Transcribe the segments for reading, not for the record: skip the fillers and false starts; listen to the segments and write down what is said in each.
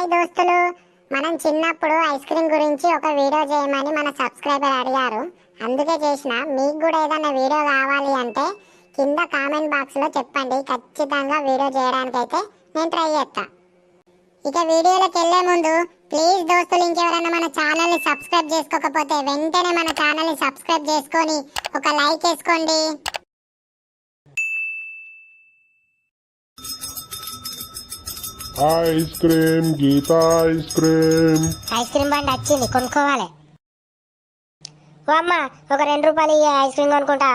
Hi దోస్తులు, మనం చిన్నప్పుడు ఐస్ క్రీమ్ గురించి ఒక వీడియో చేయమని మన సబ్స్క్రైబర్ అడిగారు. అందుకే చేసిన. మీకు కూడా ఏదైనా వీడియో కావాలి అంటే కింద కామెంట్ బాక్స్ లో చెప్పండి. ఖచ్చితంగా వీడియో చేయడానికి అయితే నేను ట్రై చేస్తా. ఇక వీడియోలోకి వెళ్లే ముందు ప్లీజ్ దోస్తులు, ఇంకెవరైనా మన ఛానల్ ని సబ్స్క్రైబ్ చేసుకోకపోతే వెంటనే మన ఛానల్ ని సబ్స్క్రైబ్ చేసుకొని ఒక లైక్ వేసుకోండి. Ice cream, Geeta ice cream. Ice cream బండి వచ్చింది, కొనుక్కోవాలి. ఓ అమ్మ, ఒక 2 రూపాయలు ఐస్ క్రీమ్ కొనుక్కుంటా.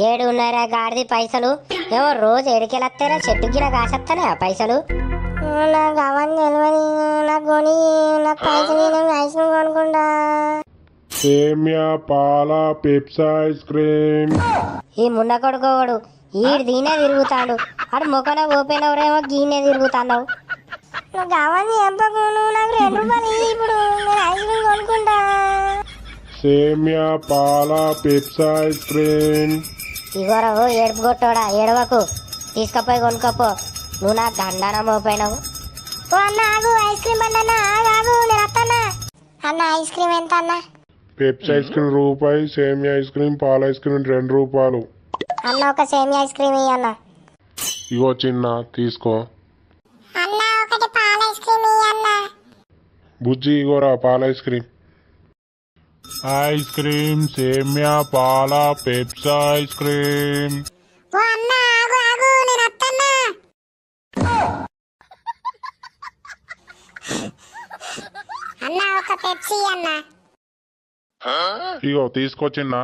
7.5 గాడిది పైసలు. ఏమో రోజు ఎడికెళ్ళొస్తారా? చెట్టు గిడ కాసేస్తానే ఆ పైసలు. నాకు అవన్నీ తెలియదు. నాకు కొని నాకు పైసలు నేను ఐస్ క్రీమ్ కొనుక్కుంటా. సేమియా పాల పెప్సీ ఐస్ క్రీమ్. ఈ ముండ కొడుకోడు ఈడు దీనే తిరుగుతాడు. అటు మొక్కన ఓపెనవరేమో గీనే తిరుగుతాడు. నాకు అవన్నీ ఎంపకు. నాకు 2 రూపాయలు ఇప్పుడు నేను ఐస్ క్రీమ్ కొనుక్కుంటా. సేమియా పాల పెప్సీ ఐస్ క్రీమ్. ఇగోరవు ఏడుపు కొట్టోడా, ఏడవకు. తీసుకపోయి కొనుక్కోపో. నువ్వు నా గండాన మోపోయినావు. ఓ అన్న ఆగు, ఐస్ క్రీమ్ బండి అన్న ఆగు, నేను వస్తానా. అన్న ఐస్ క్రీమ్ ఎంత అన్న? పెప్సీ ఐస్ క్రీమ్ రూపాయి, సేమియా ఐస్ క్రీమ్, పాల ఐస్ క్రీమ్ 2 రూపాయలు. అన్న ఒక సేమియా ఐస్ క్రీమ్ ఇయ్యి అన్న. ఇగో చిన్న తీసుకో. అన్న ఒకటి పాల ఐస్ క్రీమ్ ఇయ్యి అన్న. బుజ్జి ఇగోరా పాల ఐస్ క్రీమ్. ఐస్ క్రీమ్, సేమియా పాల పెప్సీ ఐస్ క్రీమ్. ఓ అన్న ఆగు ఆగు, నేను వస్తానా. అన్న ఒక పెప్సీ అన్న. ఇగో తీసుకో చిన్న.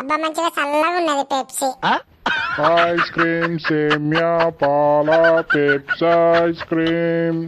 అబ్బా మంచిగా చల్లగా ఉన్నది పెప్సీ. ఐస్ క్రీమ్, సేమియా పాల పెప్సీ ఐస్ క్రీమ్.